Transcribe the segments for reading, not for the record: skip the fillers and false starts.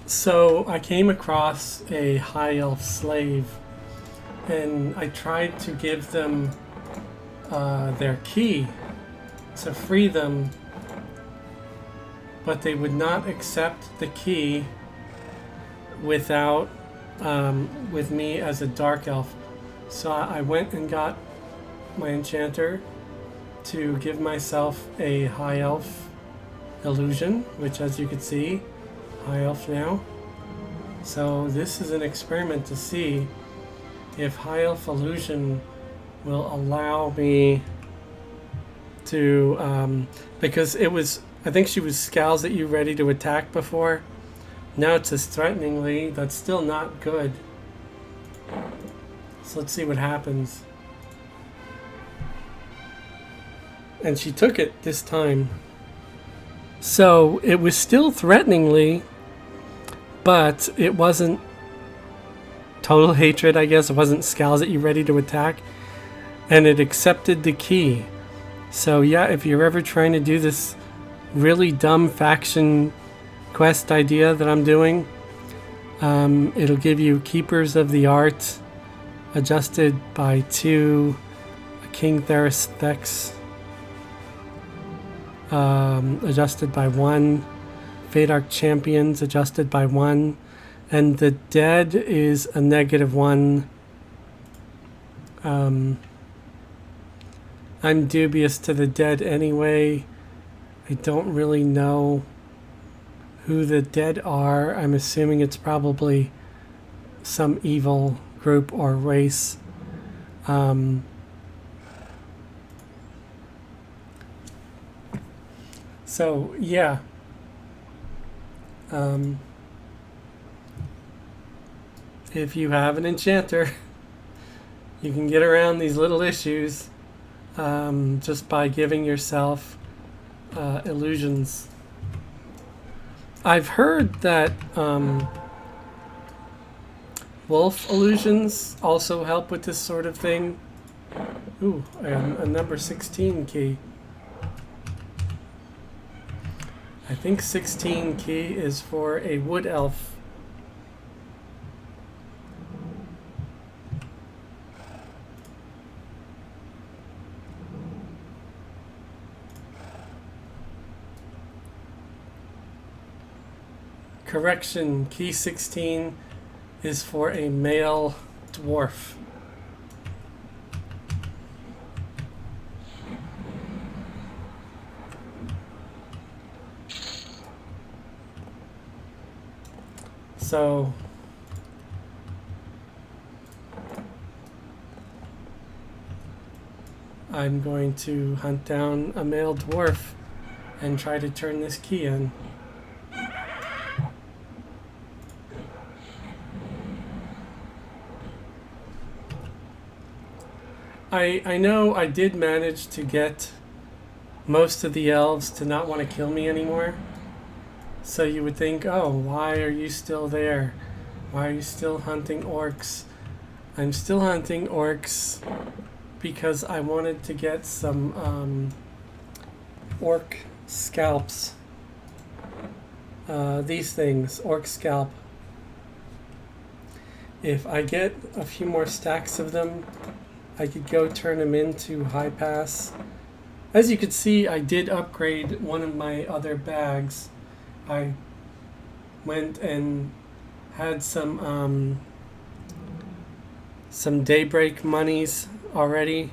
So I came across a high elf slave, and I tried to give them their key to free them, but they would not accept the key without with me as a dark elf. So I went and got my enchanter to give myself a high elf illusion, which, as you can see, high elf now. So this is an experiment to see if high elf illusion will allow me to because it was, I think she was scowls at you ready to attack before. Now it says threateningly. That's still not good. So let's see what happens. And she took it this time. So it was still threateningly, but it wasn't total hatred, I guess. It wasn't scowls at you ready to attack. And it accepted the key. So yeah, if you're ever trying to do this really dumb faction quest idea that I'm doing, it'll give you Keepers of the Art, adjusted by 2, King Theris Thex, adjusted by 1, Fate Arc Champions, adjusted by 1, and the Dead is a -1. I'm dubious to the Dead anyway. I don't really know who the Dead are. I'm assuming it's probably some evil group or race. So yeah, if you have an enchanter, you can get around these little issues just by giving yourself illusions. I've heard that wolf illusions also help with this sort of thing. Ooh, a number 16 key. I think 16 key is for a wood elf. Correction, key 16 is for a male dwarf. So I'm going to hunt down a male dwarf and try to turn this key in. I know I did manage to get most of the elves to not want to kill me anymore. So you would think, oh, why are you still there? Why are you still hunting orcs? I'm still hunting orcs because I wanted to get some orc scalps. These things, orc scalp. If I get a few more stacks of them, I could go turn them into high pass. As you can see, I did upgrade one of my other bags. I went and had some daybreak monies already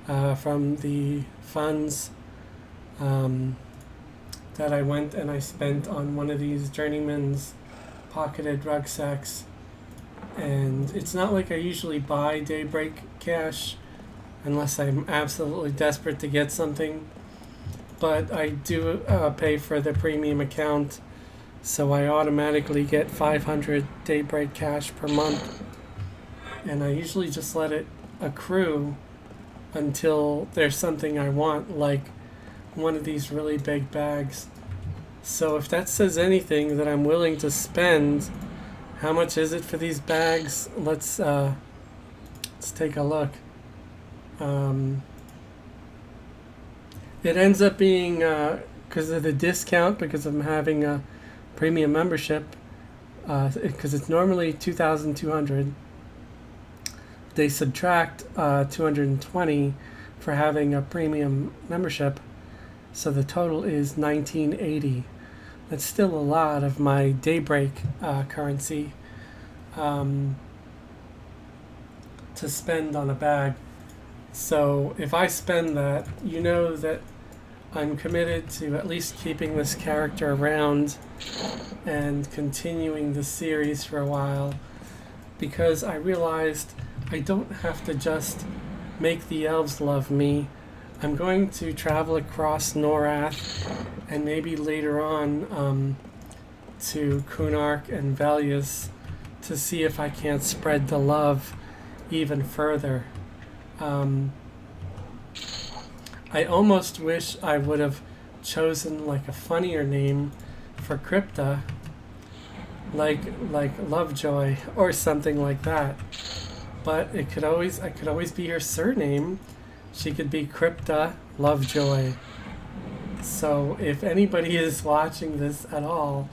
from the funds that I went and I spent on one of these journeyman's pocketed rucksacks. And it's not like I usually buy daybreak cash unless I'm absolutely desperate to get something. But I do pay for the premium account, so I automatically get 500 daybreak cash per month. And I usually just let it accrue until there's something I want, like one of these really big bags. So if that says anything that I'm willing to spend, how much is it for these bags? Let's take a look. It ends up being, because of the discount, because I'm having a premium membership, because it's normally 2,200. They subtract 220 for having a premium membership, so the total is 1980. That's still a lot of my Daybreak currency to spend on a bag. So if I spend that, you know that I'm committed to at least keeping this character around and continuing the series for a while, because I realized I don't have to just make the elves love me. I'm going to travel across Norath and maybe later on to Kunark and Velius to see if I can't spread the love even further. I almost wish I would have chosen like a funnier name for Cryptah, like Lovejoy or something like that. But I could always be her surname. She could be Cryptah Lovejoy. So if anybody is watching this at all,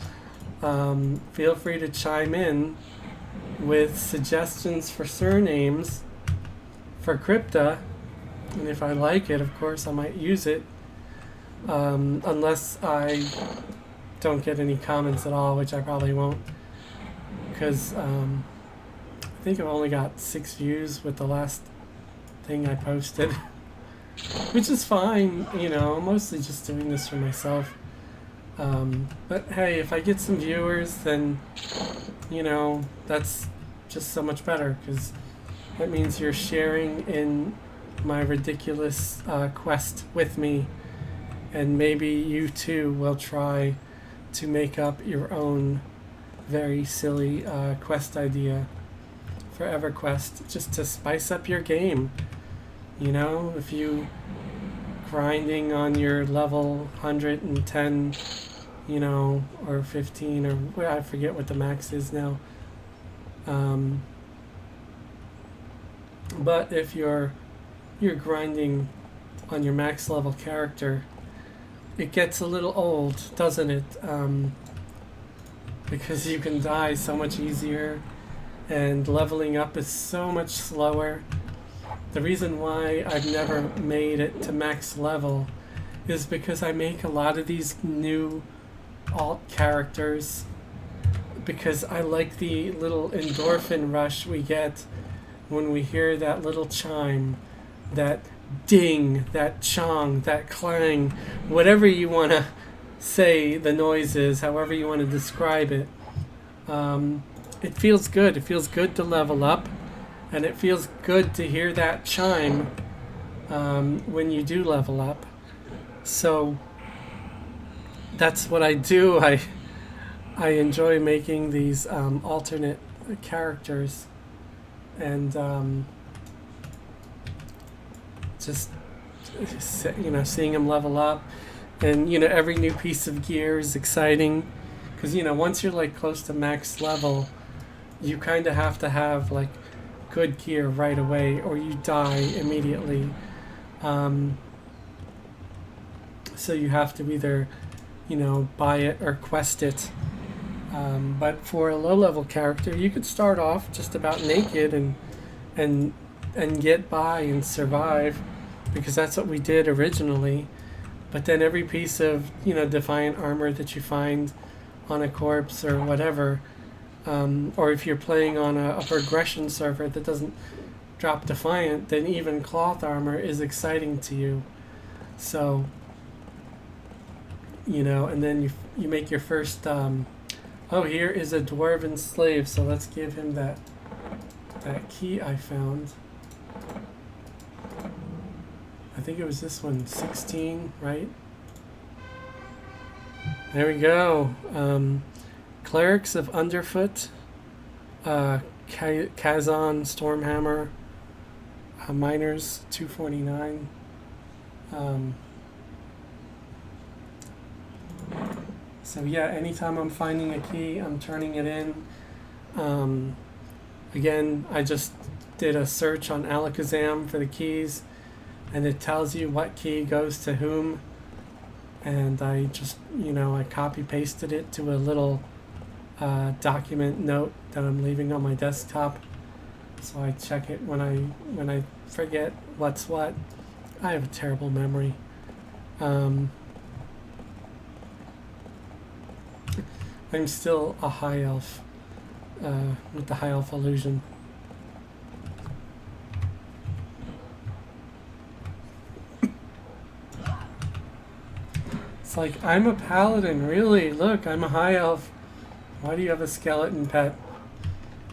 feel free to chime in with suggestions for surnames for Cryptah, and if I like it, of course, I might use it, unless I don't get any comments at all, which I probably won't, because I think I've only got 6 views with the last thing I posted, which is fine, you know, I'm mostly just doing this for myself. But hey, if I get some viewers, then, you know, that's just so much better, because that means you're sharing in my ridiculous quest with me, and maybe you too will try to make up your own very silly quest idea for Everquest, just to spice up your game. You know, if you grinding on your level 110, you know, or 15, or well, I forget what the max is now. But if you're grinding on your max level character, it gets a little old, doesn't it? Because you can die so much easier, and leveling up is so much slower. The reason why I've never made it to max level is because I make a lot of these new alt characters because I like the little endorphin rush we get when we hear that little chime, that ding, that chong, that clang, whatever you want to say the noise is, however you want to describe it. It feels good. It feels good to level up, and it feels good to hear that chime when you do level up. So that's what I do. I enjoy making these alternate characters, and just, you know, seeing them level up, and, you know, every new piece of gear is exciting, because, you know, once you're like close to max level, you kind of have to have like good gear right away, or you die immediately. So you have to either, you know, buy it or quest it. But for a low-level character, you could start off just about naked and get by and survive, because that's what we did originally. But then every piece of, you know, Defiant armor that you find on a corpse or whatever, or if you're playing on a progression server that doesn't drop Defiant, then even cloth armor is exciting to you. So, you know, and then you make your first, oh, here is a dwarven slave, so let's give him that key I found. I think it was this one, 16, right? There we go. Clerics of Underfoot, Kazan Stormhammer, Miners 249. So yeah, anytime I'm finding a key, I'm turning it in. Again, I just did a search on Alakazam for the keys, and it tells you what key goes to whom. And I just, you know, I copy pasted it to a little document note that I'm leaving on my desktop, so I check it when I forget what's what. I have a terrible memory. I'm still a high elf with the high elf illusion. It's like, I'm a paladin, really? Look, I'm a high elf. Why do you have a skeleton pet?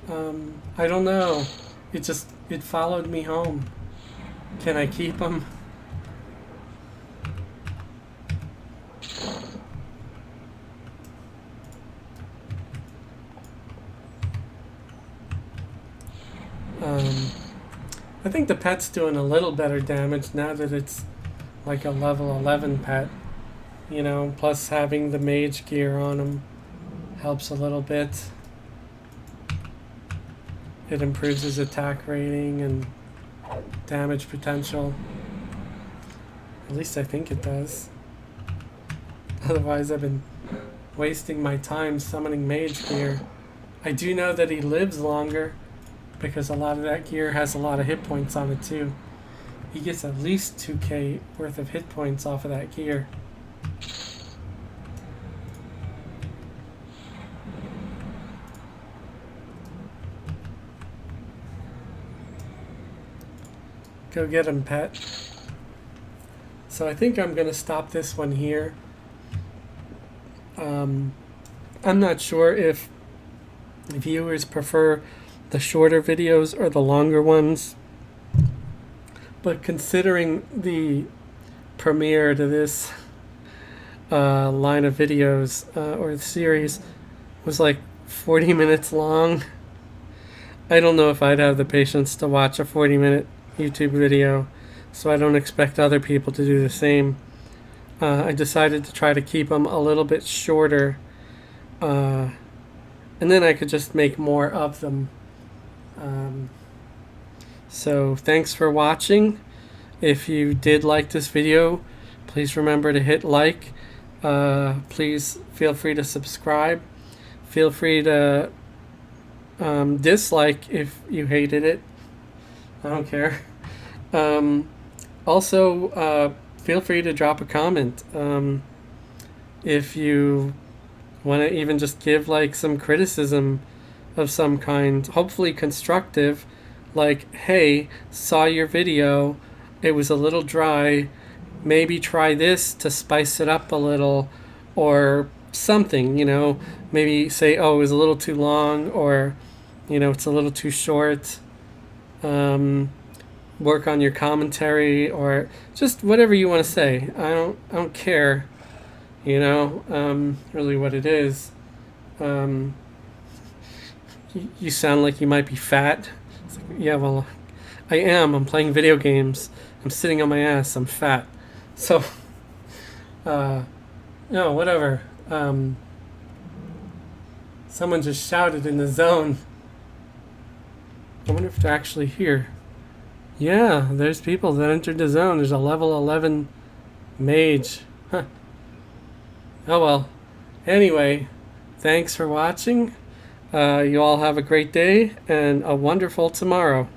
I don't know. It followed me home. Can I keep him? I think the pet's doing a little better damage now that it's like a level 11 pet. You know, plus having the mage gear on him helps a little bit. It improves his attack rating and damage potential. At least I think it does. Otherwise I've been wasting my time summoning mage gear. I do know that he lives longer because a lot of that gear has a lot of hit points on it too. He gets at least 2k worth of hit points off of that gear. Go get him, pet. So I think I'm going to stop this one here. I'm not sure if viewers prefer the shorter videos or the longer ones, but considering the premiere to this line of videos or the series was like 40 minutes long, I don't know if I'd have the patience to watch a 40-minute YouTube video, so I don't expect other people to do the same. I decided to try to keep them a little bit shorter, and then I could just make more of them. So thanks for watching. If you did like this video, please remember to hit like. Please feel free to subscribe. Feel free to dislike if you hated it. I don't care. Also, feel free to drop a comment. If you want to even just give like some criticism of some kind, hopefully constructive, like, hey, saw your video, it was a little dry, maybe try this to spice it up a little, or something, you know, maybe say, oh, it was a little too long, or, you know, it's a little too short. Work on your commentary, or just whatever you want to say. I don't care, you know, really what it is. You sound like you might be fat. It's like, yeah, well, I am. I'm playing video games. I'm sitting on my ass. I'm fat. So, no, whatever. Someone just shouted in the zone. I wonder if they're actually here. Yeah, there's people that entered the zone. There's a level 11 mage. Huh. Oh well. Anyway, thanks for watching. You all have a great day and a wonderful tomorrow.